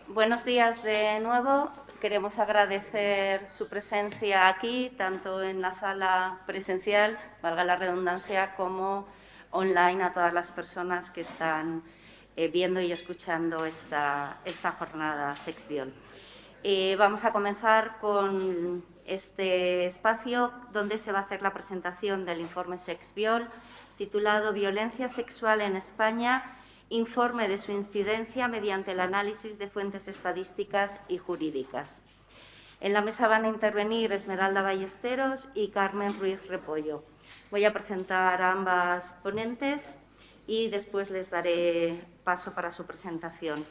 Buenos días de nuevo. Queremos agradecer su presencia aquí, tanto en la sala presencial, valga la redundancia, como online a todas las personas que están viendo y escuchando esta jornada Sexviol. Vamos a comenzar con este espacio donde se va a hacer la presentación del informe Sexviol, titulado Violencia sexual en España, informe de su incidencia mediante el análisis de fuentes estadísticas y jurídicas. En la mesa van a intervenir Esmeralda Ballesteros y Carmen Ruiz Repollo. Voy a presentar a ambas ponentes y después les daré paso para su presentación.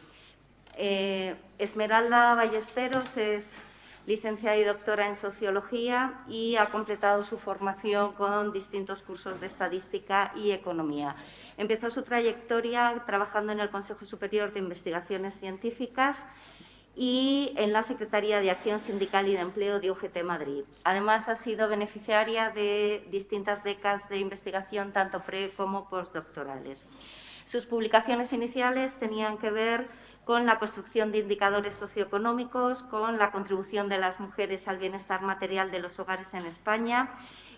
Esmeralda Ballesteros es licenciada y doctora en Sociología y ha completado su formación con distintos cursos de Estadística y Economía. Empezó su trayectoria trabajando en el Consejo Superior de Investigaciones Científicas y en la Secretaría de Acción Sindical y de Empleo de UGT Madrid. Además, ha sido beneficiaria de distintas becas de investigación, tanto pre- como postdoctorales. Sus publicaciones iniciales tenían que ver con la construcción de indicadores socioeconómicos, con la contribución de las mujeres al bienestar material de los hogares en España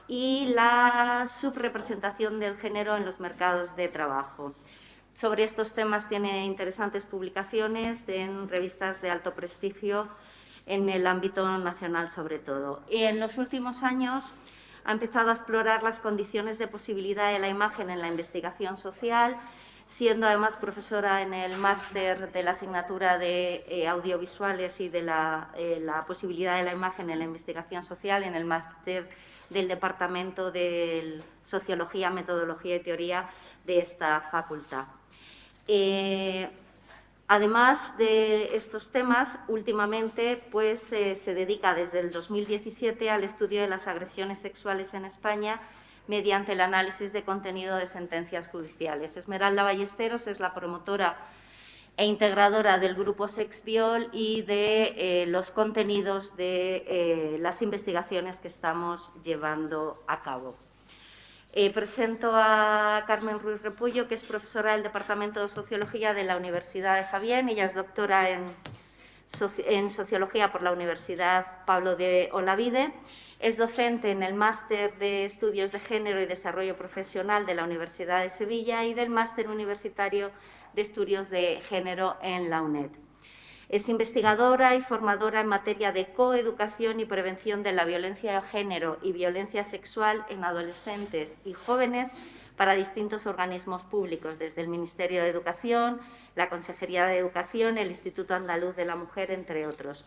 y la subrepresentación del género en los mercados de trabajo. Sobre estos temas tiene interesantes publicaciones en revistas de alto prestigio en el ámbito nacional sobre todo. Y en los últimos años ha empezado a explorar las condiciones de posibilidad de la imagen en la investigación social, siendo además profesora en el máster de la asignatura de audiovisuales y de la posibilidad de la imagen en la investigación social, en el máster del Departamento de Sociología, Metodología y Teoría de esta facultad. Además de estos temas, últimamente se dedica desde el 2017 al estudio de las agresiones sexuales en España mediante el análisis de contenido de sentencias judiciales. Esmeralda Ballesteros es la promotora e integradora del grupo Sexviol y de los contenidos de las investigaciones que estamos llevando a cabo. Presento a Carmen Ruiz Repollo, que es profesora del Departamento de Sociología de la Universidad de Javier. Ella es doctora en Sociología por la Universidad Pablo de Olavide. Es docente en el Máster de Estudios de Género y Desarrollo Profesional de la Universidad de Sevilla y del Máster Universitario de Estudios de Género en la UNED. Es investigadora y formadora en materia de coeducación y prevención de la violencia de género y violencia sexual en adolescentes y jóvenes para distintos organismos públicos, desde el Ministerio de Educación, la Consejería de Educación, el Instituto Andaluz de la Mujer, entre otros.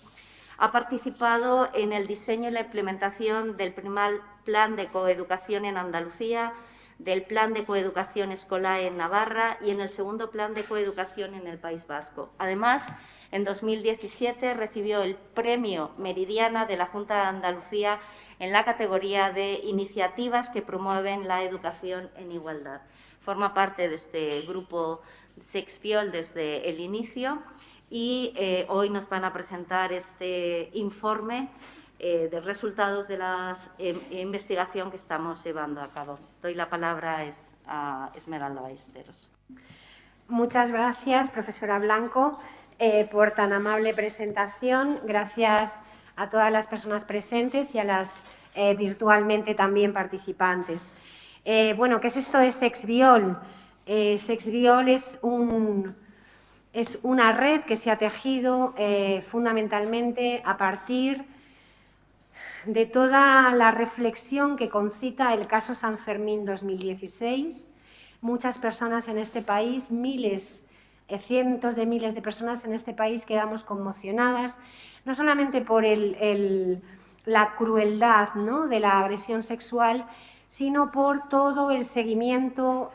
Ha participado en el diseño y la implementación del primer Plan de Coeducación en Andalucía, del Plan de Coeducación Escolar en Navarra y en el segundo Plan de Coeducación en el País Vasco. Además, en 2017 recibió el Premio Meridiana de la Junta de Andalucía en la categoría de Iniciativas que promueven la educación en igualdad. Forma parte de este grupo Sexviol desde el inicio y hoy nos van a presentar este informe de resultados de la investigación que estamos llevando a cabo. Doy la palabra a Esmeralda Ballesteros. Muchas gracias, profesora Blanco, por tan amable presentación. Gracias a todas las personas presentes y a las virtualmente también participantes. Bueno, ¿qué es esto de Sexviol? Sexviol es una red que se ha tejido fundamentalmente a partir de toda la reflexión que concita el caso San Fermín 2016. Muchas personas en este país, cientos de miles de personas en este país quedamos conmocionadas, no solamente por la crueldad, ¿no?, de la agresión sexual, sino por todo el seguimiento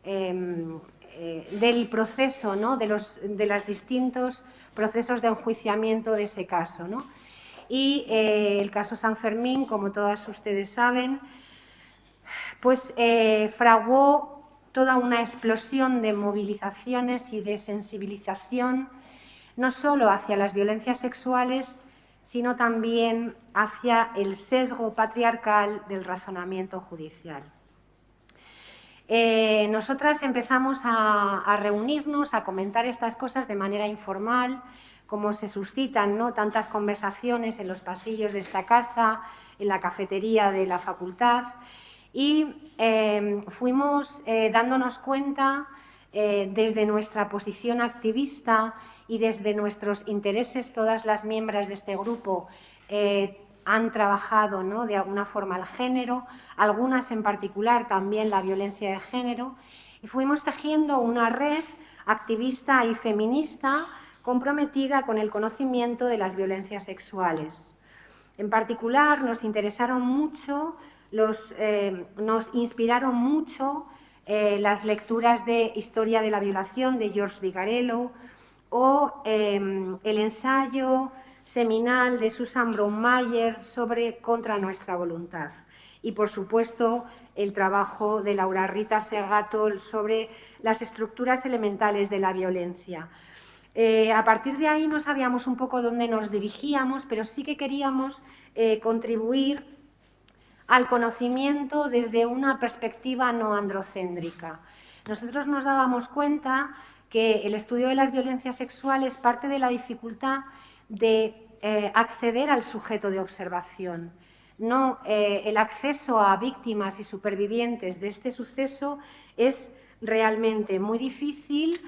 del proceso, ¿no?, de los distintos procesos de enjuiciamiento de ese caso, ¿no? Y el caso San Fermín, como todas ustedes saben, pues fraguó toda una explosión de movilizaciones y de sensibilización, no solo hacia las violencias sexuales, sino también hacia el sesgo patriarcal del razonamiento judicial. Nosotras empezamos a reunirnos, a comentar estas cosas de manera informal, como se suscitan, ¿no?, tantas conversaciones en los pasillos de esta casa, en la cafetería de la facultad, y fuimos dándonos cuenta desde nuestra posición activista y desde nuestros intereses. Todas las miembros de este grupo han trabajado, ¿no?, de alguna forma el género, algunas en particular también la violencia de género, y fuimos tejiendo una red activista y feminista comprometida con el conocimiento de las violencias sexuales. En particular, nos interesaron mucho, nos inspiraron mucho las lecturas de Historia de la violación de George Vigarello o el ensayo seminal de Susan Brownmayer sobre Contra nuestra voluntad. Y, por supuesto, el trabajo de Laura Rita Segatol sobre las estructuras elementales de la violencia. A partir de ahí no sabíamos un poco dónde nos dirigíamos, pero sí que queríamos contribuir al conocimiento desde una perspectiva no androcéntrica. Nosotros nos dábamos cuenta que el estudio de las violencias sexuales parte de la dificultad de acceder al sujeto de observación. No, el acceso a víctimas y supervivientes de este suceso es realmente muy difícil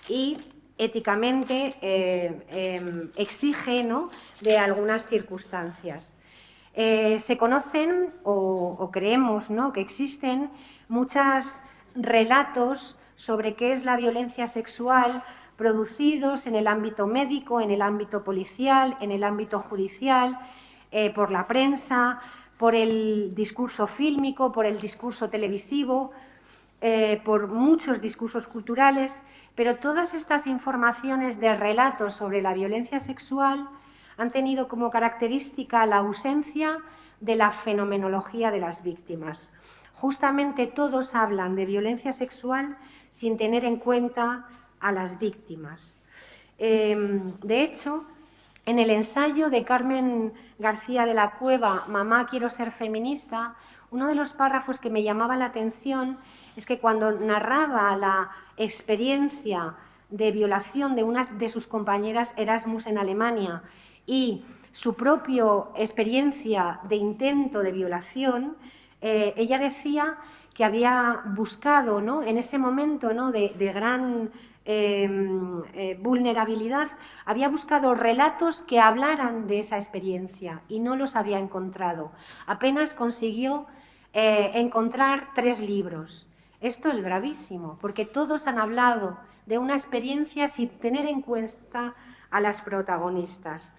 y éticamente exige, ¿no?, de algunas circunstancias. Se conocen o creemos, ¿no?, que existen muchos relatos sobre qué es la violencia sexual producidos en el ámbito médico, en el ámbito policial, en el ámbito judicial, por la prensa, por el discurso fílmico, por el discurso televisivo, por muchos discursos culturales, pero todas estas informaciones de relatos sobre la violencia sexual han tenido como característica la ausencia de la fenomenología de las víctimas. Justamente todos hablan de violencia sexual sin tener en cuenta a las víctimas. De hecho, en el ensayo de Carmen García de la Cueva, Mamá, quiero ser feminista, uno de los párrafos que me llamaba la atención es que cuando narraba la experiencia de violación de una de sus compañeras Erasmus en Alemania y su propia experiencia de intento de violación, ella decía que había buscado, ¿no?, en ese momento, ¿no?, de gran vulnerabilidad, había buscado relatos que hablaran de esa experiencia y no los había encontrado. Apenas consiguió encontrar 3 libros. Esto es gravísimo, porque todos han hablado de una experiencia sin tener en cuenta a las protagonistas.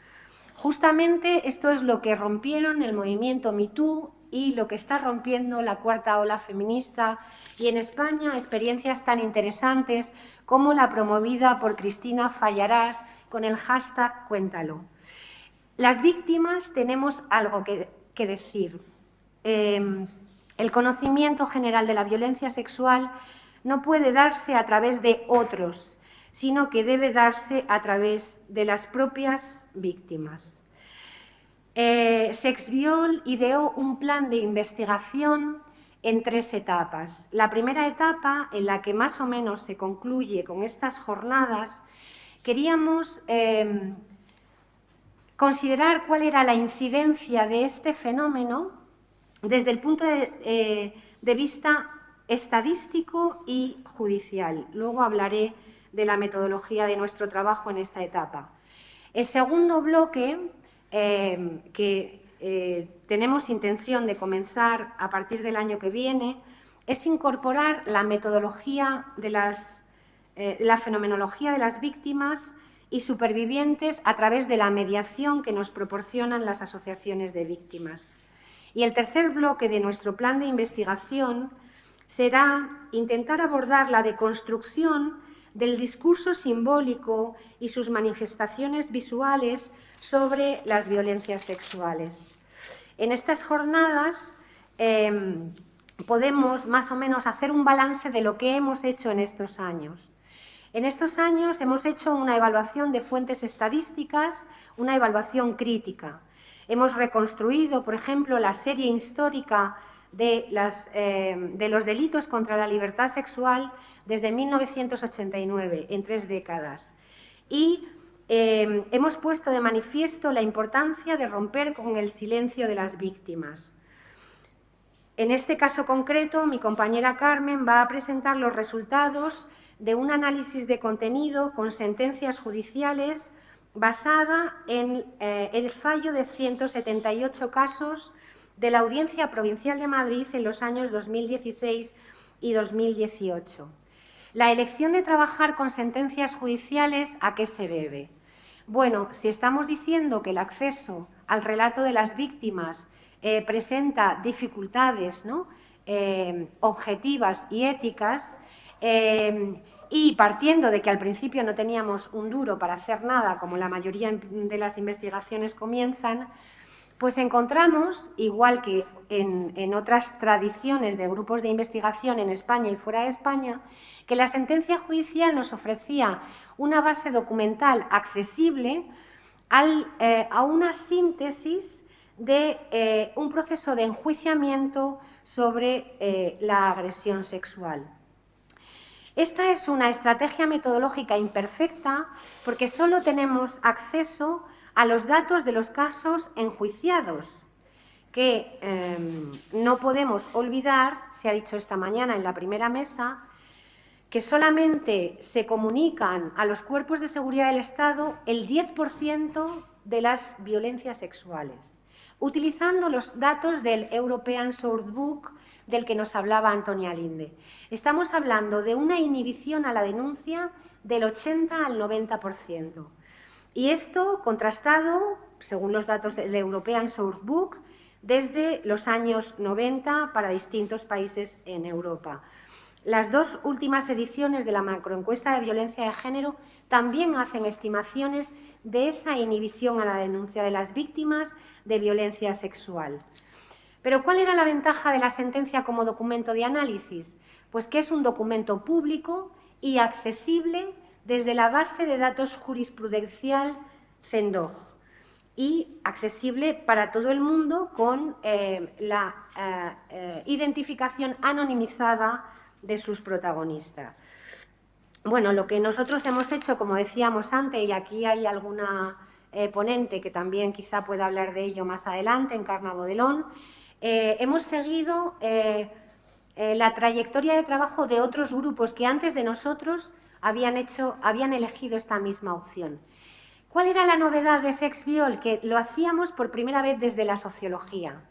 Justamente esto es lo que rompieron el movimiento Me Too y lo que está rompiendo la cuarta ola feminista, y en España experiencias tan interesantes como la promovida por Cristina Fallarás con el hashtag Cuéntalo. Las víctimas tenemos algo que decir. El conocimiento general de la violencia sexual no puede darse a través de otros, sino que debe darse a través de las propias víctimas. Sexviol ideó un plan de investigación en 3 etapas. La primera etapa, en la que más o menos se concluye con estas jornadas, queríamos considerar cuál era la incidencia de este fenómeno desde el punto de vista estadístico y judicial. Luego hablaré de la metodología de nuestro trabajo en esta etapa. El segundo bloque, que tenemos intención de comenzar a partir del año que viene, es incorporar la metodología de la fenomenología de las víctimas y supervivientes a través de la mediación que nos proporcionan las asociaciones de víctimas. Y el tercer bloque de nuestro plan de investigación será intentar abordar la deconstrucción del discurso simbólico y sus manifestaciones visuales sobre las violencias sexuales. En estas jornadas podemos más o menos hacer un balance de lo que hemos hecho en estos años. En estos años hemos hecho una evaluación de fuentes estadísticas, una evaluación crítica. Hemos reconstruido, por ejemplo, la serie histórica de los delitos contra la libertad sexual desde 1989, en 3 décadas. Y hemos puesto de manifiesto la importancia de romper con el silencio de las víctimas. En este caso concreto, mi compañera Carmen va a presentar los resultados de un análisis de contenido con sentencias judiciales basada en el fallo de 178 casos de la Audiencia Provincial de Madrid en los años 2016 y 2018. La elección de trabajar con sentencias judiciales, ¿a qué se debe? Bueno, si estamos diciendo que el acceso al relato de las víctimas presenta dificultades, ¿no?, objetivas y éticas, y partiendo de que al principio no teníamos un duro para hacer nada, como la mayoría de las investigaciones comienzan, pues encontramos, igual que en otras tradiciones de grupos de investigación en España y fuera de España, que la sentencia judicial nos ofrecía una base documental accesible a una síntesis de un proceso de enjuiciamiento sobre la agresión sexual. Esta es una estrategia metodológica imperfecta porque solo tenemos acceso a los datos de los casos enjuiciados, que no podemos olvidar, se ha dicho esta mañana en la primera mesa, que solamente se comunican a los cuerpos de seguridad del Estado el 10% de las violencias sexuales, utilizando los datos del European Sourcebook del que nos hablaba Antonia Linde. Estamos hablando de una inhibición a la denuncia del 80 al 90%. Y esto contrastado, según los datos del European Sourcebook, desde los años 90 para distintos países en Europa. Las 2 últimas ediciones de la macroencuesta de violencia de género también hacen estimaciones de esa inhibición a la denuncia de las víctimas de violencia sexual. Pero ¿cuál era la ventaja de la sentencia como documento de análisis? Pues que es un documento público y accesible desde la base de datos jurisprudencial CENDOG y accesible para todo el mundo con la identificación anonimizada de sus protagonistas. Bueno, lo que nosotros hemos hecho, como decíamos antes, y aquí hay alguna ponente que también quizá pueda hablar de ello más adelante, Encarna Bodelón, hemos seguido la trayectoria de trabajo de otros grupos que antes de nosotros habían elegido esta misma opción. ¿Cuál era la novedad de SexViol? Que lo hacíamos por primera vez desde la sociología.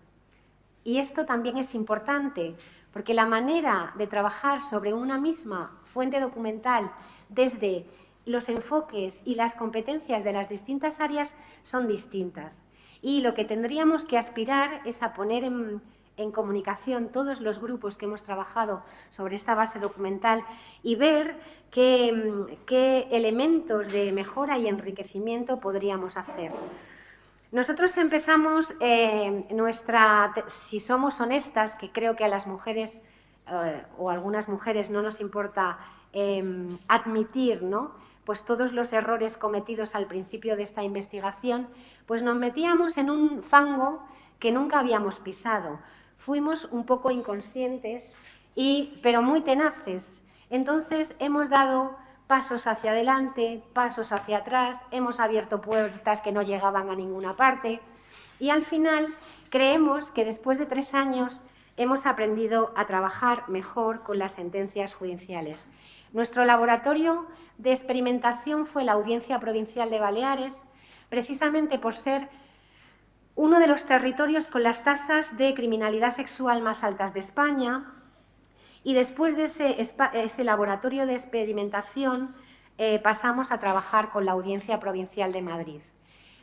Y esto también es importante, porque la manera de trabajar sobre una misma fuente documental desde los enfoques y las competencias de las distintas áreas son distintas. Y lo que tendríamos que aspirar es a poner en comunicación todos los grupos que hemos trabajado sobre esta base documental y ver qué elementos de mejora y enriquecimiento podríamos hacer. Nosotros empezamos si somos honestas, que creo que a las mujeres o a algunas mujeres no nos importa admitir, ¿no?, pues todos los errores cometidos al principio de esta investigación, pues nos metíamos en un fango que nunca habíamos pisado. Fuimos un poco inconscientes, pero muy tenaces. Entonces hemos dado pasos hacia adelante, pasos hacia atrás, hemos abierto puertas que no llegaban a ninguna parte y al final creemos que después de 3 años hemos aprendido a trabajar mejor con las sentencias judiciales. Nuestro laboratorio de experimentación fue la Audiencia Provincial de Baleares, precisamente por ser uno de los territorios con las tasas de criminalidad sexual más altas de España, y después de ese laboratorio de experimentación pasamos a trabajar con la Audiencia Provincial de Madrid.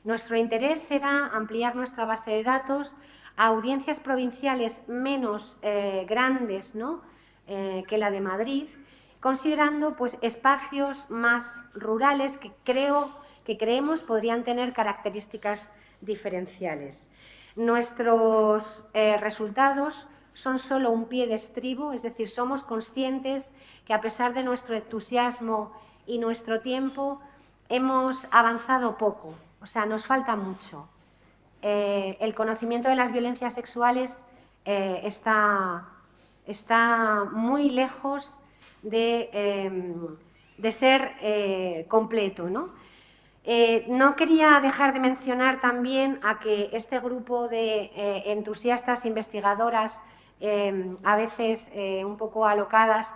Nuestro interés era ampliar nuestra base de datos a audiencias provinciales menos grandes, ¿no?, que la de Madrid, considerando pues, espacios más rurales que creemos podrían tener características diferenciales. Nuestros resultados son solo un pie de estribo, es decir, somos conscientes que a pesar de nuestro entusiasmo y nuestro tiempo hemos avanzado poco, o sea, nos falta mucho. El conocimiento de las violencias sexuales está muy lejos de ser completo, ¿no? No quería dejar de mencionar también a que este grupo de entusiastas investigadoras, a veces un poco alocadas,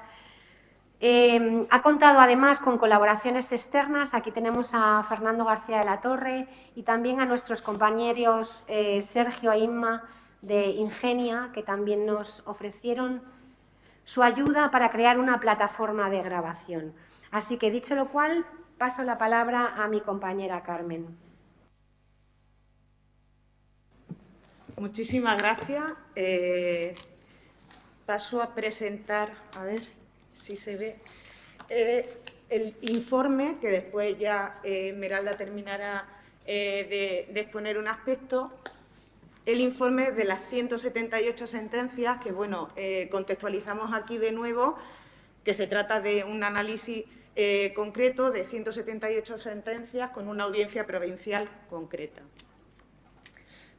ha contado además con colaboraciones externas. Aquí tenemos a Fernando García de la Torre y también a nuestros compañeros Sergio e Inma de Ingenia, que también nos ofrecieron su ayuda para crear una plataforma de grabación. Así que, dicho lo cual, paso la palabra a mi compañera Carmen. Muchísimas gracias. Paso a presentar, a ver si se ve, el informe, que después ya Esmeralda terminará de exponer un aspecto. El informe de las 178 sentencias, que bueno, contextualizamos aquí de nuevo, que se trata de un análisis concreto de 178 sentencias con una audiencia provincial concreta.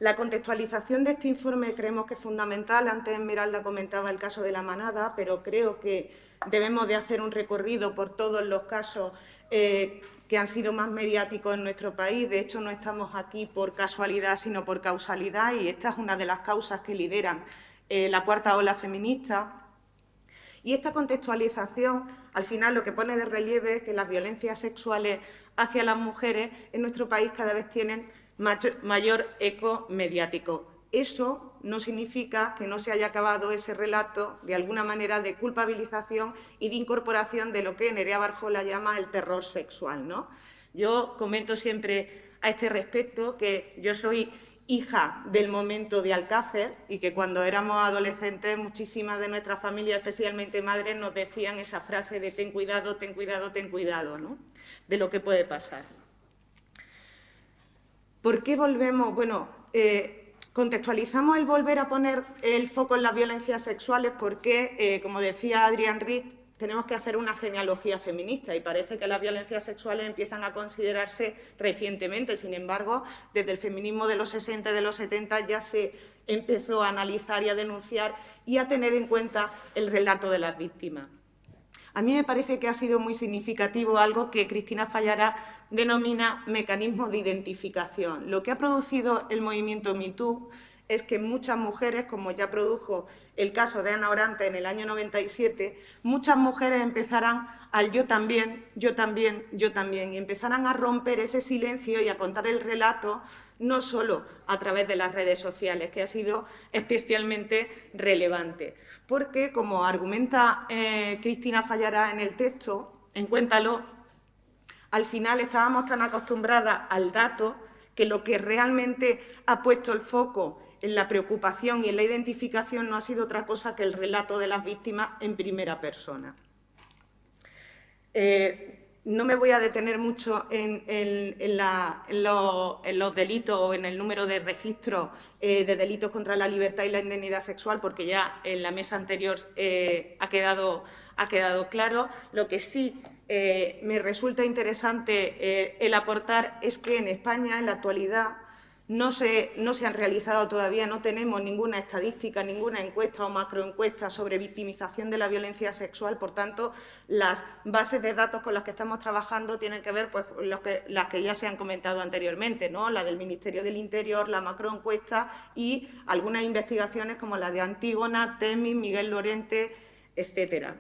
La contextualización de este informe creemos que es fundamental. Antes Esmeralda comentaba el caso de La Manada, pero creo que debemos de hacer un recorrido por todos los casos que han sido más mediáticos en nuestro país. De hecho, no estamos aquí por casualidad, sino por causalidad, y esta es una de las causas que lideran la cuarta ola feminista. Y esta contextualización, al final, lo que pone de relieve es que las violencias sexuales hacia las mujeres en nuestro país cada vez tienen mayor eco mediático. Eso no significa que no se haya acabado ese relato, de alguna manera, de culpabilización y de incorporación de lo que Nerea Barjola llama el terror sexual, ¿no? Yo comento siempre a este respecto que yo soy hija del momento de Alcácer y que cuando éramos adolescentes muchísimas de nuestras familias, especialmente madres, nos decían esa frase de ten cuidado, ten cuidado, ten cuidado, ¿no? De lo que puede pasar. ¿Por qué volvemos? Bueno, contextualizamos el volver a poner el foco en las violencias sexuales porque, como decía Adrián Rich, tenemos que hacer una genealogía feminista y parece que las violencias sexuales empiezan a considerarse recientemente. Sin embargo, desde el feminismo de los 60 y de los 70 ya se empezó a analizar y a denunciar y a tener en cuenta el relato de las víctimas. A mí me parece que ha sido muy significativo algo que Cristina Fallará denomina mecanismos de identificación. Lo que ha producido el movimiento MeToo es que muchas mujeres, como ya produjo el caso de Ana Orantes en el año 97, muchas mujeres empezarán al yo también, yo también, yo también, y empezarán a romper ese silencio y a contar el relato no solo a través de las redes sociales, que ha sido especialmente relevante. Porque, como argumenta Cristina Fallará en el texto, en Cuéntalo, al final estábamos tan acostumbradas al dato que lo que realmente ha puesto el foco en la preocupación y en la identificación no ha sido otra cosa que el relato de las víctimas en primera persona. No me voy a detener mucho en los delitos o en el número de registros de delitos contra la libertad y la indemnidad sexual, porque ya en la mesa anterior ha quedado claro. Lo que sí me resulta interesante el aportar es que en España, en la actualidad, no se han realizado todavía, no tenemos ninguna estadística, ninguna encuesta o macroencuesta sobre victimización de la violencia sexual. Por tanto, las bases de datos con las que estamos trabajando tienen que ver pues, las que ya se han comentado anteriormente, ¿no? La del Ministerio del Interior, la macroencuesta y algunas investigaciones como la de Antígona, Temis, Miguel Lorente, etcétera.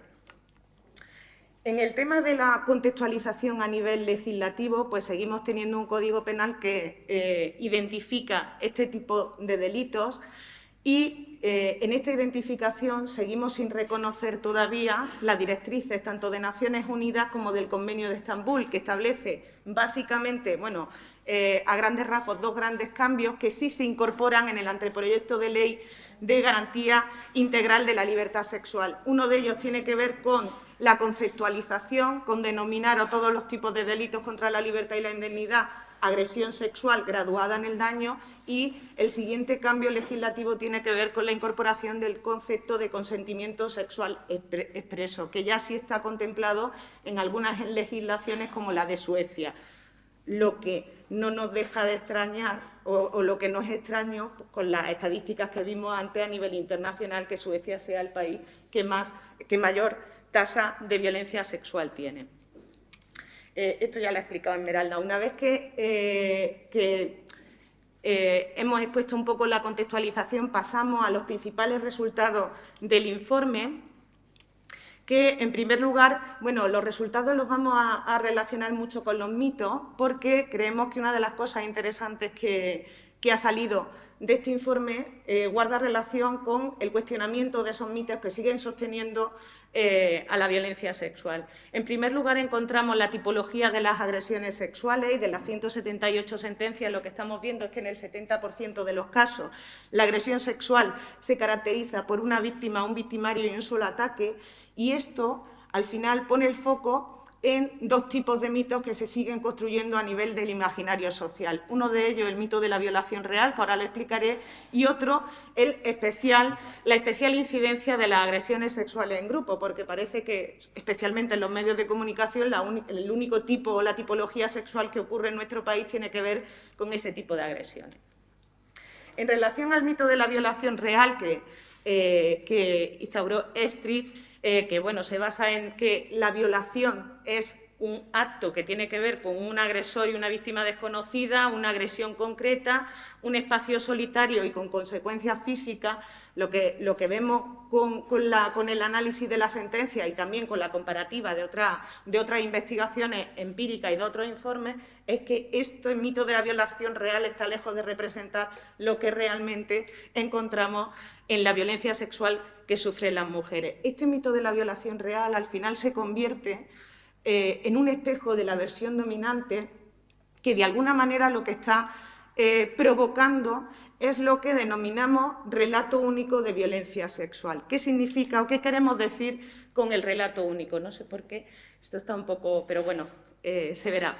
En el tema de la contextualización a nivel legislativo, pues seguimos teniendo un Código Penal que identifica este tipo de delitos y en esta identificación seguimos sin reconocer todavía las directrices tanto de Naciones Unidas como del Convenio de Estambul, que establece básicamente, bueno, a grandes rasgos, dos grandes cambios que sí se incorporan en el anteproyecto de ley de garantía integral de la libertad sexual. Uno de ellos tiene que ver con la conceptualización, con denominar a todos los tipos de delitos contra la libertad y la indemnidad agresión sexual graduada en el daño, y el siguiente cambio legislativo tiene que ver con la incorporación del concepto de consentimiento sexual expreso, que ya sí está contemplado en algunas legislaciones como la de Suecia. lo que no nos deja de extrañar o lo que nos es extraño con las estadísticas que vimos antes a nivel internacional, que Suecia sea el país que mayor tasa de violencia sexual tiene. Esto ya lo ha explicado Esmeralda. Una vez que hemos expuesto un poco la contextualización, pasamos a los principales resultados del informe, que, en primer lugar, bueno, los resultados los vamos a relacionar mucho con los mitos, porque creemos que una de las cosas interesantes que ha salido de este informe guarda relación con el cuestionamiento de esos mitos que siguen sosteniendo a la violencia sexual. En primer lugar, encontramos la tipología de las agresiones sexuales y de las 178 sentencias. Lo que estamos viendo es que en el 70% de los casos la agresión sexual se caracteriza por una víctima, un victimario y un solo ataque, y esto al final pone el foco en dos tipos de mitos que se siguen construyendo a nivel del imaginario social. Uno de ellos, el mito de la violación real, que ahora lo explicaré, y otro, la especial incidencia de las agresiones sexuales en grupo, porque parece que, especialmente en los medios de comunicación, el único tipo o la tipología sexual que ocurre en nuestro país tiene que ver con ese tipo de agresiones. En relación al mito de la violación real que instauró Street, que bueno, se basa en que la violación es un acto que tiene que ver con un agresor y una víctima desconocida, una agresión concreta, un espacio solitario y con consecuencias físicas. Lo que vemos con el análisis de la sentencia y también con la comparativa de otras investigaciones empíricas y de otros informes es que este mito de la violación real está lejos de representar lo que realmente encontramos en la violencia sexual que sufren las mujeres. Este mito de la violación real al final se convierte en un espejo de la versión dominante que de alguna manera lo que está provocando es lo que denominamos relato único de violencia sexual. ¿Qué significa o qué queremos decir con el relato único? No sé por qué, esto está un poco, pero bueno, se verá.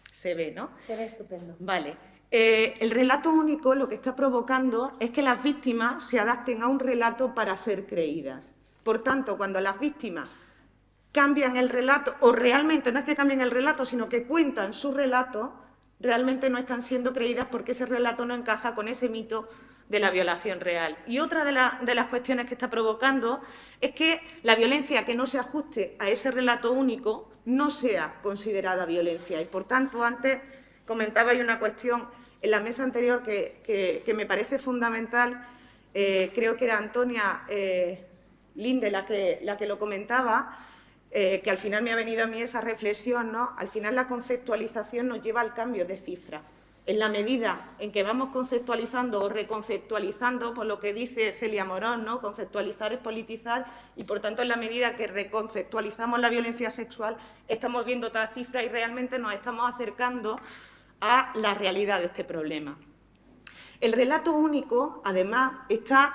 Se ve, ¿no? Se ve estupendo. Vale. El relato único lo que está provocando es que las víctimas se adapten a un relato para ser creídas. Por tanto, cuando las víctimas cambian el relato, o realmente no es que cambien el relato, sino que cuentan su relato, realmente no están siendo creídas porque ese relato no encaja con ese mito de la violación real. Y otra de las cuestiones que está provocando es que la violencia que no se ajuste a ese relato único no sea considerada violencia. Y, por tanto, antes comentaba una cuestión en la mesa anterior que me parece fundamental, creo que era Antonia Linde la que lo comentaba, que al final me ha venido a mí esa reflexión, ¿no? Al final la conceptualización nos lleva al cambio de cifra. En la medida en que vamos conceptualizando o reconceptualizando, por lo que dice Celia Morón, ¿no? Conceptualizar es politizar, y por tanto en la medida que reconceptualizamos la violencia sexual estamos viendo otras cifras y realmente nos estamos acercando a la realidad de este problema. El relato único, además, está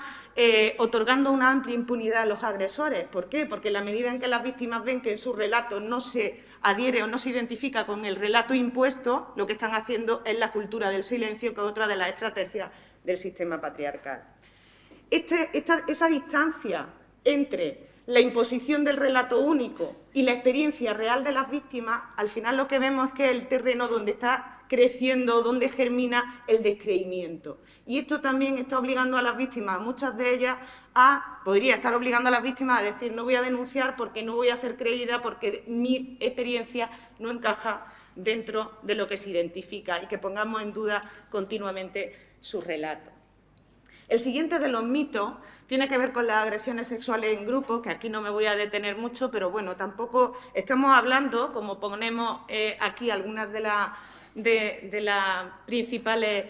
otorgando una amplia impunidad a los agresores. ¿Por qué? Porque en la medida en que las víctimas ven que en su relato no se adhiere o no se identifica con el relato impuesto, lo que están haciendo es la cultura del silencio, que es otra de las estrategias del sistema patriarcal. Esa distancia entre la imposición del relato único y la experiencia real de las víctimas, al final lo que vemos es que es el terreno donde está creciendo, donde germina el descreimiento. Y esto también está obligando a las víctimas, muchas de ellas, podría estar obligando a las víctimas a decir no voy a denunciar porque no voy a ser creída, porque mi experiencia no encaja dentro de lo que se identifica y que pongamos en duda continuamente su relato. El siguiente de los mitos tiene que ver con las agresiones sexuales en grupo, que aquí no me voy a detener mucho, pero bueno, tampoco estamos hablando, como ponemos aquí algunas de las principales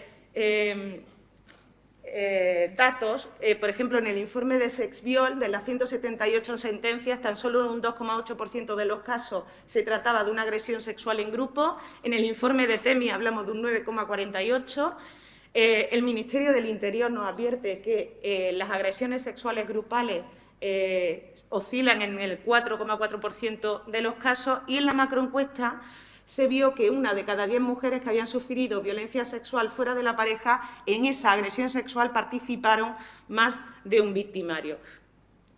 datos, por ejemplo, en el informe de Sexviol, de las 178 sentencias, tan solo en un 2,8% de los casos se trataba de una agresión sexual en grupo. En el informe de TEMI hablamos de un 9,48%. El Ministerio del Interior nos advierte que las agresiones sexuales grupales oscilan en el 4,4% de los casos, y en la macroencuesta se vio que 1 de cada 10 mujeres que habían sufrido violencia sexual fuera de la pareja, en esa agresión sexual participaron más de un victimario.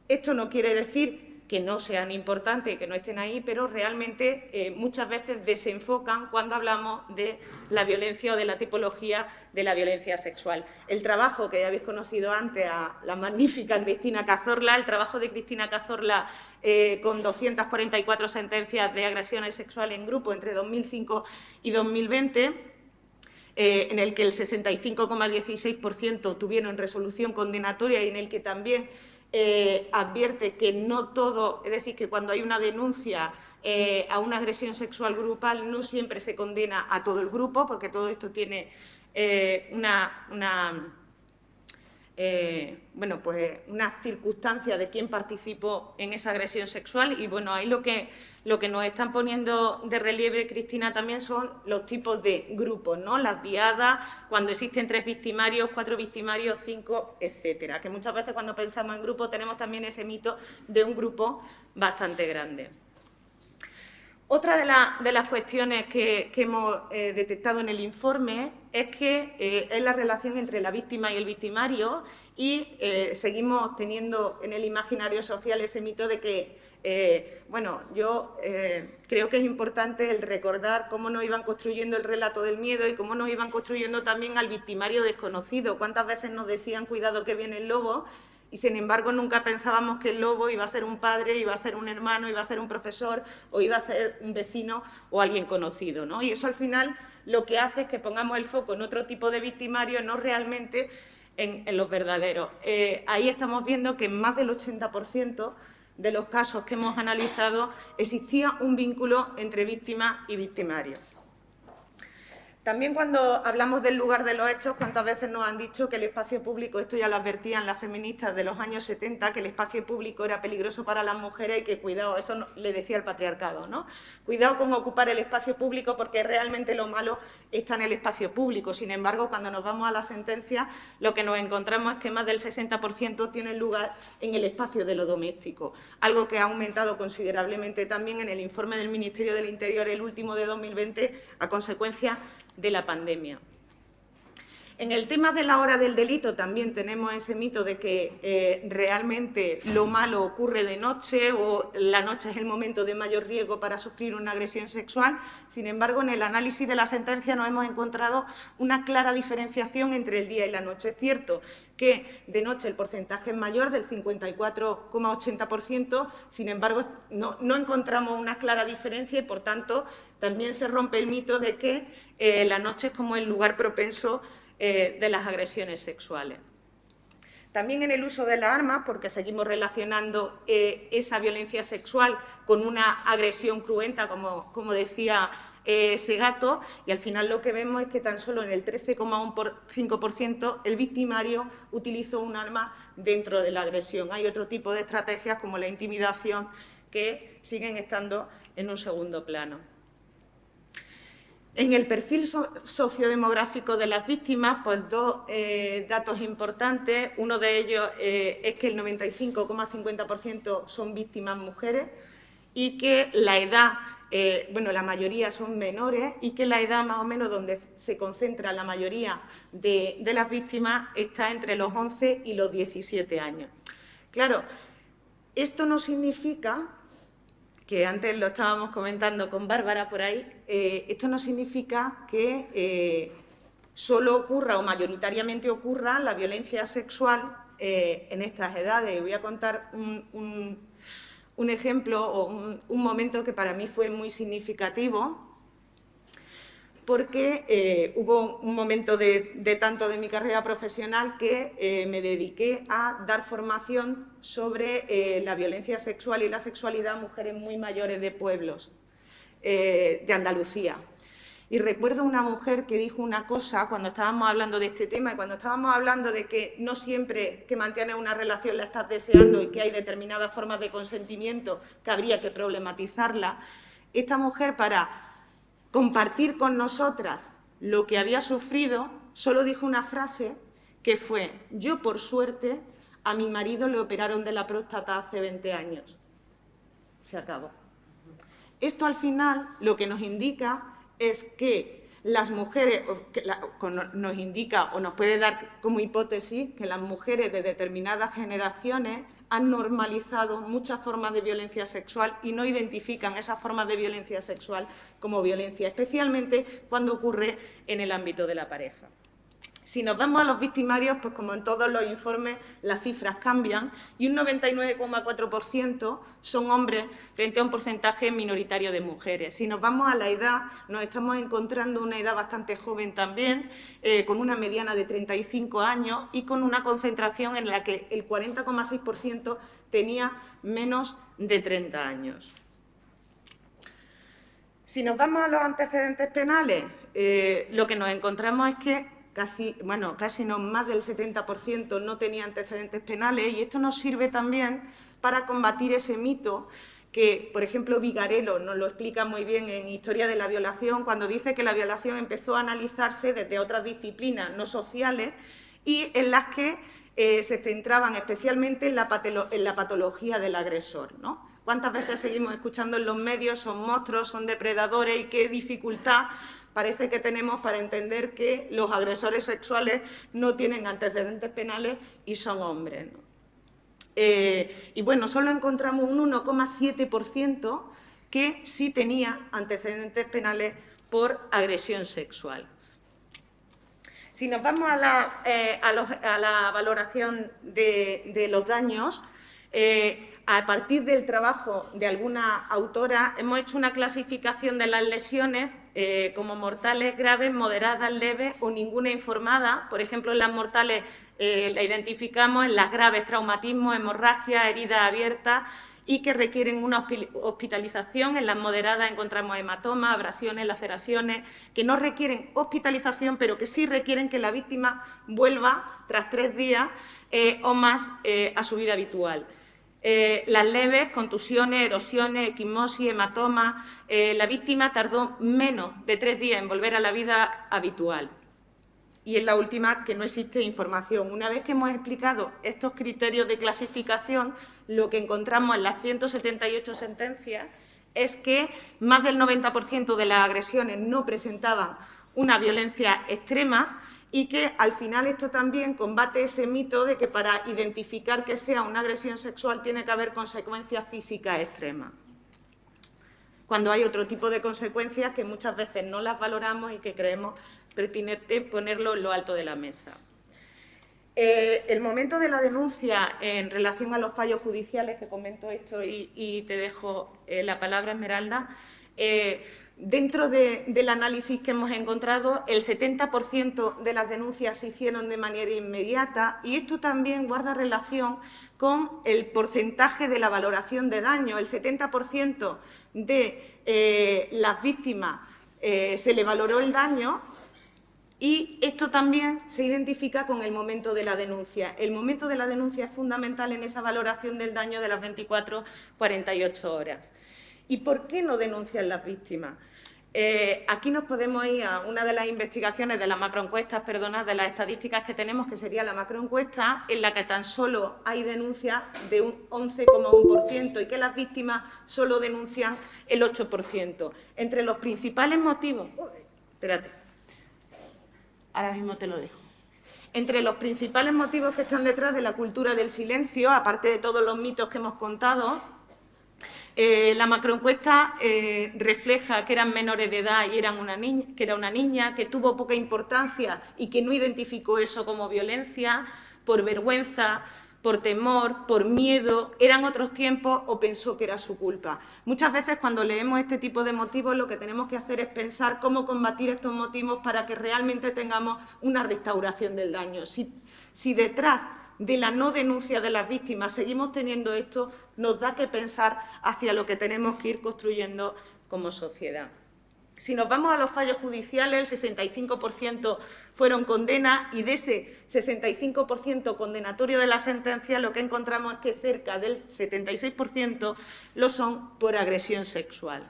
Esto no quiere decir que no sean importantes, que no estén ahí, pero realmente muchas veces desenfocan cuando hablamos de la violencia o de la tipología de la violencia sexual. El trabajo que ya habéis conocido antes a la magnífica Cristina Cazorla, el trabajo de Cristina Cazorla con 244 sentencias de agresiones sexuales en grupo entre 2005 y 2020, en el que el 65,16% tuvieron resolución condenatoria y en el que también advierte que no todo, es decir, que cuando hay una denuncia a una agresión sexual grupal no siempre se condena a todo el grupo, porque todo esto tiene una circunstancia de quién participó en esa agresión sexual. Y bueno, ahí lo que nos están poniendo de relieve, Cristina, también son los tipos de grupos, ¿no? Las diadas, cuando existen 3 victimarios, 4 victimarios, 5, etcétera. Que muchas veces cuando pensamos en grupo tenemos también ese mito de un grupo bastante grande. Otra de las cuestiones que hemos detectado en el informe es que es la relación entre la víctima y el victimario y seguimos teniendo en el imaginario social ese mito de que, yo creo que es importante el recordar cómo nos iban construyendo el relato del miedo y cómo nos iban construyendo también al victimario desconocido. ¿Cuántas veces nos decían, cuidado que viene el lobo? Y, sin embargo, nunca pensábamos que el lobo iba a ser un padre, iba a ser un hermano, iba a ser un profesor o iba a ser un vecino o alguien conocido, ¿no? Y eso, al final, lo que hace es que pongamos el foco en otro tipo de victimario, no realmente en los verdaderos. Ahí estamos viendo que en más del 80% de los casos que hemos analizado existía un vínculo entre víctima y victimario. También cuando hablamos del lugar de los hechos, cuántas veces nos han dicho que el espacio público, esto ya lo advertían las feministas de los años 70, que el espacio público era peligroso para las mujeres y que cuidado, eso le decía el patriarcado, ¿no? Cuidado con ocupar el espacio público porque realmente lo malo está en el espacio público. Sin embargo, cuando nos vamos a la sentencia, lo que nos encontramos es que más del 60% tienen lugar en el espacio de lo doméstico, algo que ha aumentado considerablemente también en el informe del Ministerio del Interior, el último de 2020, a consecuencia de la pandemia. En el tema de la hora del delito también tenemos ese mito de que realmente lo malo ocurre de noche o la noche es el momento de mayor riesgo para sufrir una agresión sexual. Sin embargo, en el análisis de la sentencia nos hemos encontrado una clara diferenciación entre el día y la noche. Es cierto que de noche el porcentaje es mayor, del 54,80%, sin embargo, no encontramos una clara diferencia y, por tanto, también se rompe el mito de que la noche es como el lugar propenso de las agresiones sexuales. También en el uso de las armas, porque seguimos relacionando esa violencia sexual con una agresión cruenta, como decía Segato, y al final lo que vemos es que tan solo en el 13,5% el victimario utilizó un arma dentro de la agresión. Hay otro tipo de estrategias como la intimidación que siguen estando en un segundo plano. En el perfil sociodemográfico de las víctimas, pues dos datos importantes. Uno de ellos es que el 95,50% son víctimas mujeres y que la edad, la mayoría son menores y que la edad más o menos donde se concentra la mayoría de las víctimas está entre los 11 y los 17 años. Claro, esto no significa, que antes lo estábamos comentando con Bárbara por ahí, esto no significa que solo ocurra o mayoritariamente ocurra la violencia sexual en estas edades. Voy a contar un ejemplo o un momento que para mí fue muy significativo, porque hubo un momento tanto de mi carrera profesional que me dediqué a dar formación sobre la violencia sexual y la sexualidad a mujeres muy mayores de pueblos de Andalucía. Y recuerdo una mujer que dijo una cosa cuando estábamos hablando de este tema y cuando estábamos hablando de que no siempre que mantienes una relación la estás deseando y que hay determinadas formas de consentimiento que habría que problematizarla. Esta mujer, para compartir con nosotras lo que había sufrido, solo dijo una frase que fue: yo, por suerte, a mi marido le operaron de la próstata hace 20 años. Se acabó. Esto, al final, lo que nos indica es que las mujeres, nos indica o nos puede dar como hipótesis que las mujeres de determinadas generaciones han normalizado muchas formas de violencia sexual y no identifican esas formas de violencia sexual como violencia, especialmente cuando ocurre en el ámbito de la pareja. Si nos vamos a los victimarios, pues como en todos los informes, las cifras cambian y un 99,4% son hombres frente a un porcentaje minoritario de mujeres. Si nos vamos a la edad, nos estamos encontrando una edad bastante joven también, con una mediana de 35 años y con una concentración en la que el 40,6% tenía menos de 30 años. Si nos vamos a los antecedentes penales, lo que nos encontramos es que casi no, más del 70% no tenía antecedentes penales y esto nos sirve también para combatir ese mito que, por ejemplo, Vigarello nos lo explica muy bien en Historia de la Violación, cuando dice que la violación empezó a analizarse desde otras disciplinas no sociales y en las que se centraban especialmente en la patología del agresor, ¿no? ¿Cuántas veces seguimos escuchando en los medios son monstruos, son depredadores y qué dificultad parece que tenemos para entender que los agresores sexuales no tienen antecedentes penales y son hombres, ¿no? Y bueno, solo encontramos un 1,7% que sí tenía antecedentes penales por agresión sexual. Si nos vamos a la valoración de los daños, a partir del trabajo de alguna autora hemos hecho una clasificación de las lesiones como mortales, graves, moderadas, leves o ninguna informada. Por ejemplo, en las mortales la identificamos en las graves, traumatismos, hemorragias, heridas abiertas y que requieren una hospitalización. En las moderadas encontramos hematomas, abrasiones, laceraciones, que no requieren hospitalización, pero que sí requieren que la víctima vuelva tras 3 días o más a su vida habitual. Las leves, contusiones, erosiones, equimosis, hematomas, la víctima tardó menos de 3 días en volver a la vida habitual. Y en la última, que no existe información. Una vez que hemos explicado estos criterios de clasificación, lo que encontramos en las 178 sentencias es que más del 90% de las agresiones no presentaban una violencia extrema y que al final esto también combate ese mito de que para identificar que sea una agresión sexual tiene que haber consecuencias físicas extremas, cuando hay otro tipo de consecuencias que muchas veces no las valoramos y que creemos pertinente ponerlo en lo alto de la mesa. El momento de la denuncia en relación a los fallos judiciales, que comento esto y te dejo la palabra, Esmeralda, dentro del análisis que hemos encontrado, el 70% de las denuncias se hicieron de manera inmediata y esto también guarda relación con el porcentaje de la valoración de daño. El 70% de las víctimas se le valoró el daño y esto también se identifica con el momento de la denuncia. El momento de la denuncia es fundamental en esa valoración del daño de las 24-48 horas. ¿Y por qué no denuncian las víctimas? Aquí nos podemos ir a una de las investigaciones de las macroencuestas, de las estadísticas que tenemos, que sería la macroencuesta, en la que tan solo hay denuncias de un 11,1% y que las víctimas solo denuncian el 8%. Entre los principales motivos... Espérate, ahora mismo te lo dejo. Entre los principales motivos que están detrás de la cultura del silencio, aparte de todos los mitos que hemos contado, la macroencuesta refleja que eran menores de edad y que era una niña, que tuvo poca importancia y que no identificó eso como violencia, por vergüenza, por temor, por miedo, eran otros tiempos o pensó que era su culpa. Muchas veces cuando leemos este tipo de motivos lo que tenemos que hacer es pensar cómo combatir estos motivos para que realmente tengamos una restauración del daño. Si detrás de la no denuncia de las víctimas seguimos teniendo esto, nos da que pensar hacia lo que tenemos que ir construyendo como sociedad. Si nos vamos a los fallos judiciales, el 65% fueron condenas y de ese 65% condenatorio de la sentencia lo que encontramos es que cerca del 76% lo son por agresión sexual.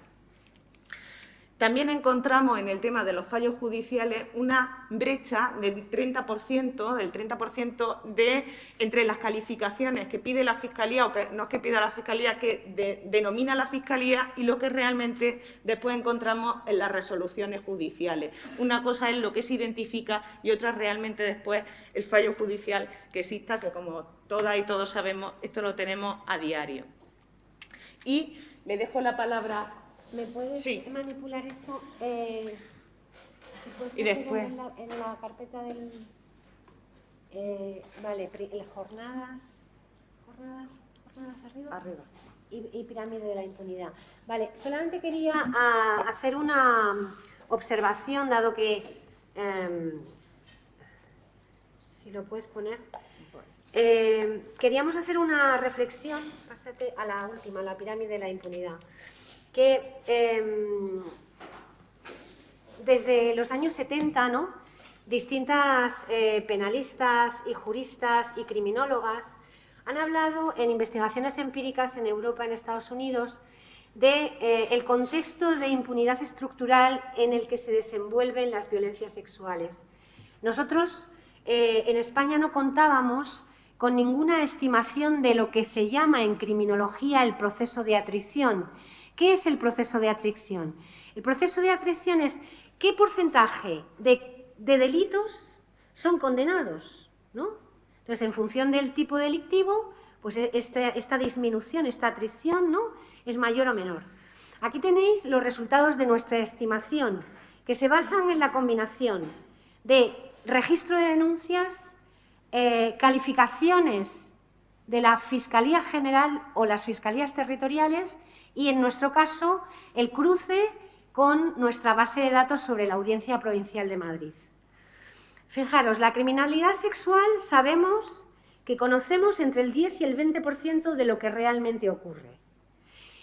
También encontramos en el tema de los fallos judiciales una brecha del 30%, entre las calificaciones que pide la Fiscalía, o que no es que pida la Fiscalía, que denomina la Fiscalía, y lo que realmente después encontramos en las resoluciones judiciales. Una cosa es lo que se identifica y otra realmente después el fallo judicial que exista, que como todas y todos sabemos, esto lo tenemos a diario. Y le dejo la palabra. ¿Me puedes manipular eso? Y después. En la carpeta del... vale, jornadas arriba. Y pirámide de la impunidad. Vale, solamente quería hacer una observación, dado que... si lo puedes poner... queríamos hacer una reflexión, pásate a la última, la pirámide de la impunidad, que desde los años 70, ¿no?, distintas penalistas y juristas y criminólogas han hablado en investigaciones empíricas en Europa, en Estados Unidos, de el contexto de impunidad estructural en el que se desenvuelven las violencias sexuales. Nosotros en España no contábamos con ninguna estimación de lo que se llama en criminología el proceso de atrición. ¿Qué es el proceso de atrición? El proceso de atrición es qué porcentaje de delitos son condenados, ¿no? Entonces, en función del tipo delictivo, pues esta disminución, esta atrición, ¿no?, es mayor o menor. Aquí tenéis los resultados de nuestra estimación, que se basan en la combinación de registro de denuncias, calificaciones de la Fiscalía General o las Fiscalías Territoriales y, en nuestro caso, el cruce con nuestra base de datos sobre la Audiencia Provincial de Madrid. Fijaros, la criminalidad sexual sabemos que conocemos entre el 10 y el 20% de lo que realmente ocurre.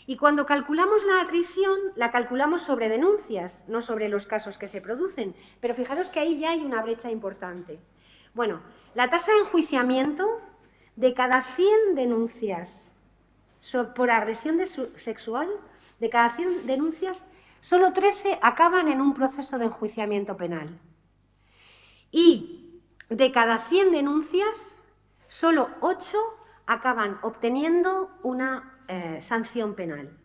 Y cuando calculamos la atrición, la calculamos sobre denuncias, no sobre los casos que se producen. Pero fijaros que ahí ya hay una brecha importante. Bueno, la tasa de enjuiciamiento de cada 100 denuncias por agresión sexual, de cada 100 denuncias, solo 13 acaban en un proceso de enjuiciamiento penal. Y de cada 100 denuncias, solo 8 acaban obteniendo una sanción penal.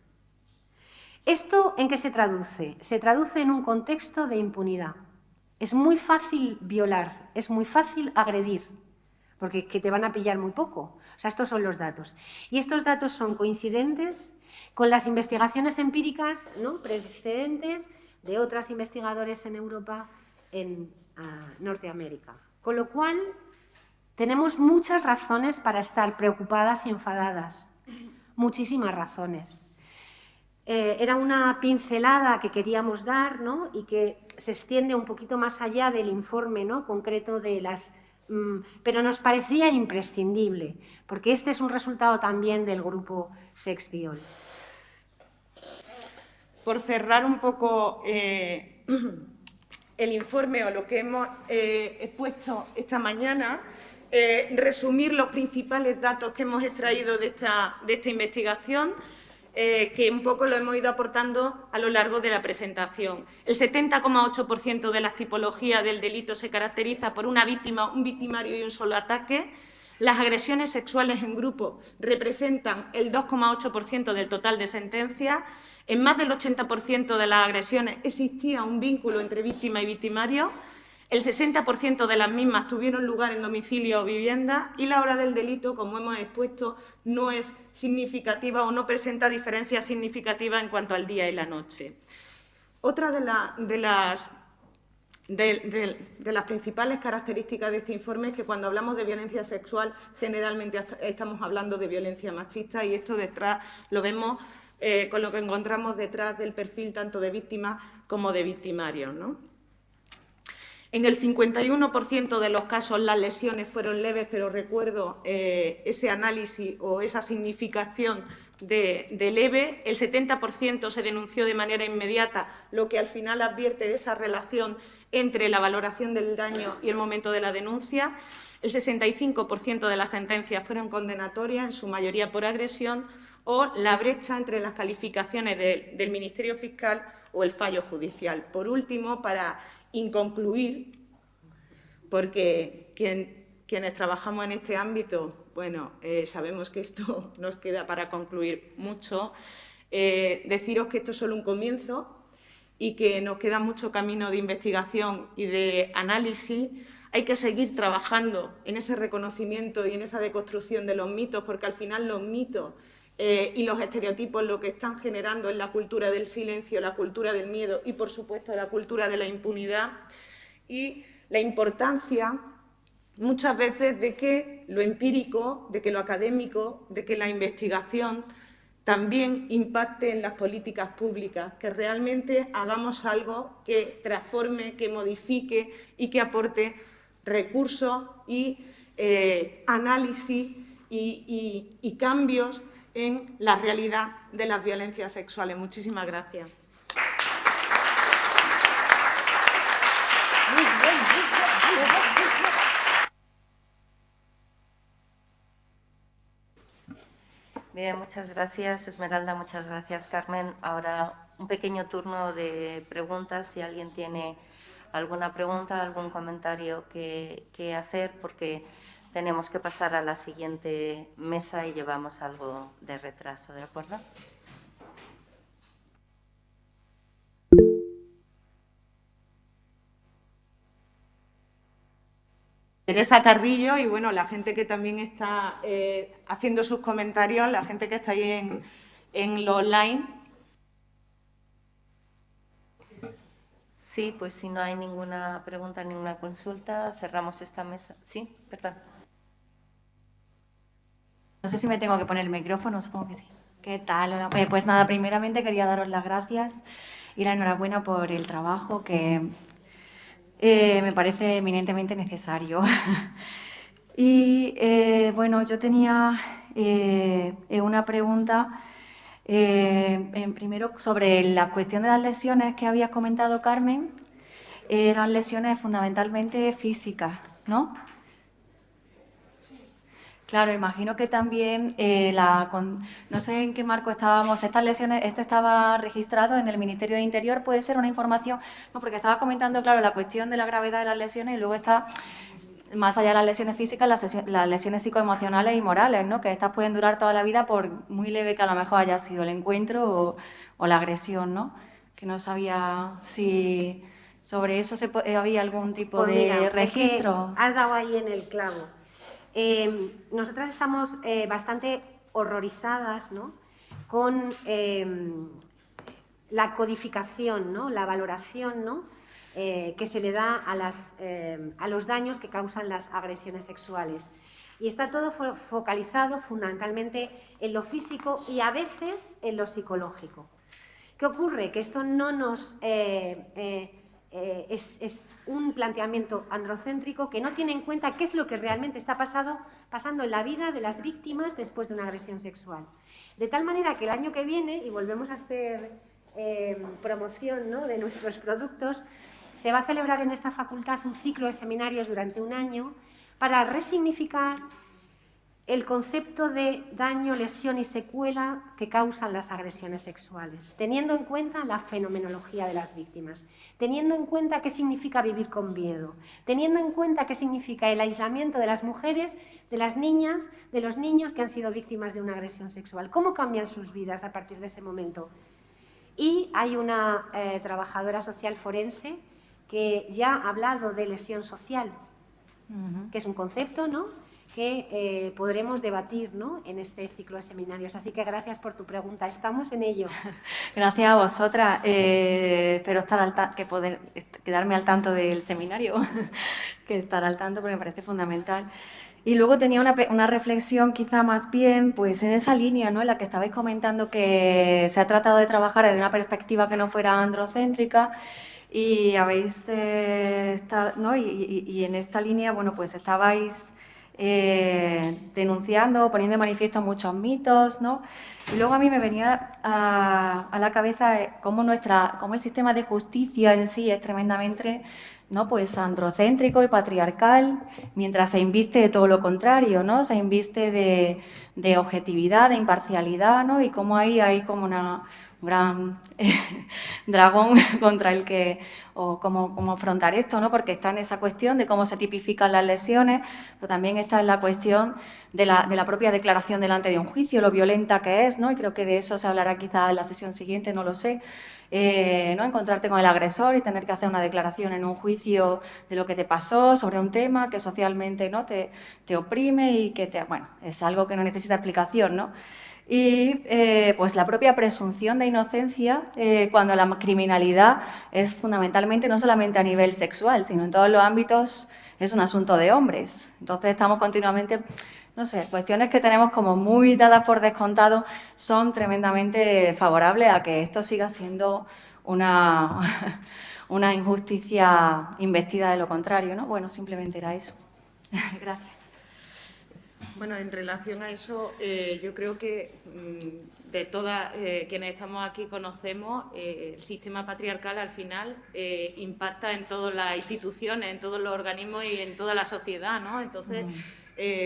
¿Esto en qué se traduce? Se traduce en un contexto de impunidad. Es muy fácil violar, es muy fácil agredir, porque que te van a pillar muy poco. O sea, estos son los datos. Y estos datos son coincidentes con las investigaciones empíricas, ¿no?, precedentes de otros investigadores en Europa, en Norteamérica. Con lo cual, tenemos muchas razones para estar preocupadas y enfadadas. Muchísimas razones. Era una pincelada que queríamos dar, ¿no?, y que se extiende un poquito más allá del informe, ¿no?, concreto de las... pero nos parecía imprescindible, porque este es un resultado también del grupo Sex-Viol. Por cerrar un poco el informe o lo que hemos expuesto esta mañana, resumir los principales datos que hemos extraído de esta investigación, que un poco lo hemos ido aportando a lo largo de la presentación. El 70,8% de las tipologías del delito se caracteriza por una víctima, un victimario y un solo ataque. Las agresiones sexuales en grupo representan el 2,8% del total de sentencias. En más del 80% de las agresiones existía un vínculo entre víctima y victimario. El 60% de las mismas tuvieron lugar en domicilio o vivienda y la hora del delito, como hemos expuesto, no es significativa o no presenta diferencias significativas en cuanto al día y la noche. Otra de las principales características de este informe es que cuando hablamos de violencia sexual generalmente estamos hablando de violencia machista, y esto detrás lo vemos con lo que encontramos detrás del perfil tanto de víctimas como de victimarios, ¿no? En el 51% de los casos las lesiones fueron leves, pero recuerdo ese análisis o esa significación de leve. El 70% se denunció de manera inmediata, lo que al final advierte de esa relación entre la valoración del daño y el momento de la denuncia. El 65% de las sentencias fueron condenatorias, en su mayoría por agresión. o la brecha entre las calificaciones del Ministerio Fiscal o el fallo judicial. Por último, para inconcluir, porque quienes trabajamos en este ámbito, bueno, sabemos que esto nos queda para concluir mucho, deciros que esto es solo un comienzo y que nos queda mucho camino de investigación y de análisis. Hay que seguir trabajando en ese reconocimiento y en esa deconstrucción de los mitos, porque al final los mitos y los estereotipos lo que están generando es la cultura del silencio, la cultura del miedo y, por supuesto, la cultura de la impunidad, y la importancia muchas veces de que lo empírico, de que lo académico, de que la investigación también impacte en las políticas públicas, que realmente hagamos algo que transforme, que modifique y que aporte recursos y análisis y cambios en la realidad de las violencias sexuales. Muchísimas gracias. Bien, muchas gracias, Esmeralda, muchas gracias, Carmen. Ahora un pequeño turno de preguntas, si alguien tiene alguna pregunta, algún comentario que hacer, porque tenemos que pasar a la siguiente mesa y llevamos algo de retraso, ¿de acuerdo? Teresa Carrillo y, bueno, la gente que también está haciendo sus comentarios, la gente que está ahí en lo online. Sí, pues si no hay ninguna pregunta, ninguna consulta, cerramos esta mesa. Sí, perdón. No sé si me tengo que poner el micrófono, supongo que sí. ¿Qué tal? Hola. Pues nada, primeramente quería daros las gracias y la enhorabuena por el trabajo que me parece eminentemente necesario. Y bueno, yo tenía una pregunta, primero sobre la cuestión de las lesiones que había comentado Carmen. Eran lesiones fundamentalmente físicas, ¿no? Claro, imagino que también, no sé en qué marco estábamos, estas lesiones, esto estaba registrado en el Ministerio de Interior, ¿puede ser una información? No, porque estaba comentando, claro, la cuestión de la gravedad de las lesiones y luego está, más allá de las lesiones físicas, las lesiones psicoemocionales y morales, ¿no? Que estas pueden durar toda la vida por muy leve que a lo mejor haya sido el encuentro o la agresión, ¿no? Que no sabía si sobre eso había algún tipo Pues de mira, registro. Es que has dado ahí en el clavo. Nosotras estamos bastante horrorizadas, ¿no?, con la codificación, ¿no?, la valoración, ¿no?, que se le da a los daños que causan las agresiones sexuales. Y está todo focalizado fundamentalmente en lo físico y a veces en lo psicológico. ¿Qué ocurre? Que esto no nos... es un planteamiento androcéntrico que no tiene en cuenta qué es lo que realmente está pasando en la vida de las víctimas después de una agresión sexual. De tal manera que el año que viene, y volvemos a hacer promoción, ¿no?, de nuestros productos, se va a celebrar en esta facultad un ciclo de seminarios durante un año para resignificar el concepto de daño, lesión y secuela que causan las agresiones sexuales, teniendo en cuenta la fenomenología de las víctimas, teniendo en cuenta qué significa vivir con miedo, teniendo en cuenta qué significa el aislamiento de las mujeres, de las niñas, de los niños que han sido víctimas de una agresión sexual, cómo cambian sus vidas a partir de ese momento. Y hay una trabajadora social forense que ya ha hablado de lesión social, que es un concepto, ¿no?, que podremos debatir, ¿no?, en este ciclo de seminarios. Así que gracias por tu pregunta, estamos en ello. Gracias a vosotras. Espero poder quedarme al tanto del seminario, que estar al tanto porque me parece fundamental. Y luego tenía una reflexión quizá más bien pues en esa línea, ¿no?, en la que estabais comentando que se ha tratado de trabajar desde una perspectiva que no fuera androcéntrica. Y habéis estado, ¿no?, y en esta línea, bueno, pues estabais denunciando, poniendo de manifiesto muchos mitos, ¿no? Y luego a mí me venía a la cabeza cómo el sistema de justicia en sí es tremendamente ¿no? Pues androcéntrico y patriarcal, mientras se inviste de todo lo contrario, ¿no? Se inviste de objetividad, de imparcialidad, ¿no? Y cómo ahí hay como un gran dragón contra el que, o cómo afrontar esto, ¿no? Porque está en esa cuestión de cómo se tipifican las lesiones, pero también está en la cuestión de la propia declaración delante de un juicio, lo violenta que es, ¿no? Y creo que de eso se hablará quizá en la sesión siguiente, no lo sé. ¿No? Encontrarte con el agresor y tener que hacer una declaración en un juicio de lo que te pasó sobre un tema que socialmente, ¿no? te oprime y que bueno, es algo que no necesita explicación, ¿no? Y pues la propia presunción de inocencia cuando la criminalidad es fundamentalmente no solamente a nivel sexual, sino en todos los ámbitos es un asunto de hombres. Entonces estamos continuamente, no sé, cuestiones que tenemos como muy dadas por descontado son tremendamente favorables a que esto siga siendo una, una injusticia investida de lo contrario, ¿no? Bueno, simplemente era eso. Gracias. Bueno, en relación a eso, yo creo que de todas quienes estamos aquí conocemos, el sistema patriarcal al final impacta en todas las instituciones, en todos los organismos y en toda la sociedad, ¿no? Entonces,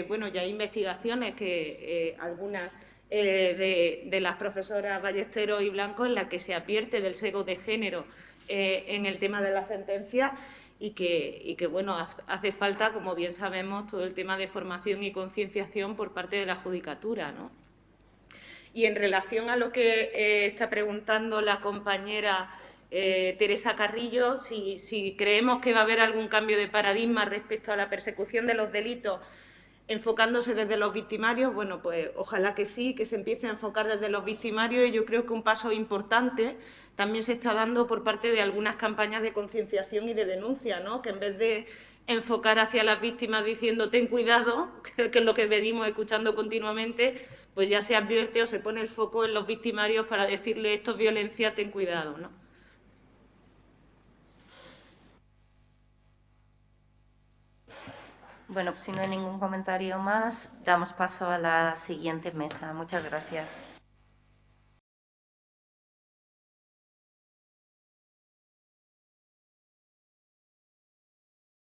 bueno, ya hay investigaciones que algunas de las profesoras Ballesteros y Blanco en las que se advierte del sesgo de género en el tema de la sentencia. Y que, bueno, hace falta, como bien sabemos, todo el tema de formación y concienciación por parte de la Judicatura, ¿no? Y en relación a lo que está preguntando la compañera Teresa Carrillo, si creemos que va a haber algún cambio de paradigma respecto a la persecución de los delitos enfocándose desde los victimarios, bueno, pues ojalá que sí, que se empiece a enfocar desde los victimarios, y yo creo que un paso importante también se está dando por parte de algunas campañas de concienciación y de denuncia, ¿no? Que en vez de enfocar hacia las víctimas diciendo ten cuidado, que es lo que venimos escuchando continuamente, pues ya se advierte o se pone el foco en los victimarios para decirle esto es violencia, ten cuidado, ¿no? Bueno, pues si no hay ningún comentario más, damos paso a la siguiente mesa. Muchas gracias.